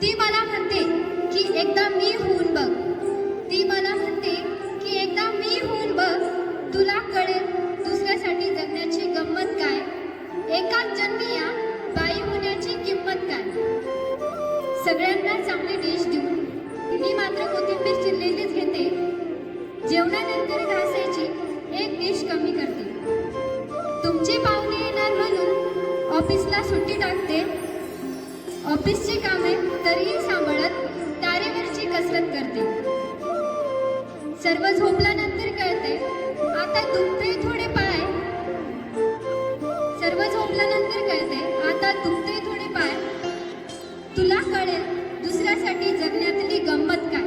ती मला म्हणते की एकदा मी होऊन बघ. ती मला म्हणते की एकदा मी होऊन बघ. तुला कळेल दुसऱ्यासाठी जगण्याची गंमत काय, एकाच जन्मी या बाई होण्याची किंमत काय. सगळ्यांना चांगली डिश देऊन मी मात्र कोथिंबीर चिरलेलीच घेते. जेवणानंतर घासायची एक डिश कमी करते. तुमचे पाहुणे येणार म्हणून ऑफिसला सुट्टी टाकते. ऑफिसची कामे तरीही सांभाळत तारेवरची कसरत करते. सर्व झोपल्यानंतर कळते आता दुखते थोडे पाय. सर्व झोपल्यानंतर कळते आता दुखते थोडे पाय. तुला कळेल दुसऱ्यासाठी जगण्यातली गंमत काय,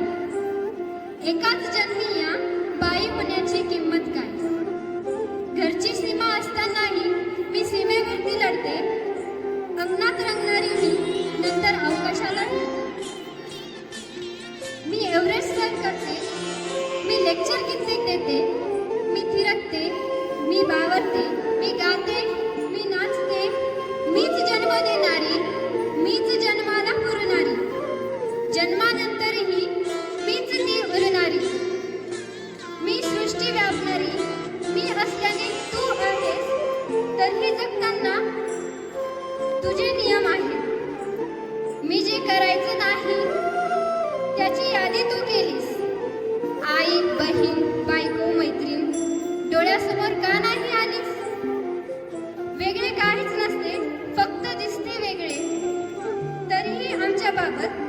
एकाच जन्मी या बाई होण्याची किंमत काय. घरची सीमा असतानाही मी सीमेवरती लढते. अंगणात रंगणारी मी नंतर अवकाशाला मी एव्हरेस्ट सर करते. मी लेक्चर कित्येक देते. मी थिरकते, मी बावरते, मी गाते, मी नाचते. मीच जन्म देणारी, मीच जन्माला पुरणारी. जन्मानंतरही मीच ती उरणारी. मी सृष्टी व्यापणारी. मी असल्याने तू आहेस. तरीही जगताना तुझे नियम आहेत. मी जे करायचं नाही त्याची यादी तू केलीस. आई, बहीण, बायको, मैत्रीण डोळ्यासमोर का नाही आलीस. वेगळे काहीच नसते, फक्त दिसते वेगळे. तरीही आमच्या बाबत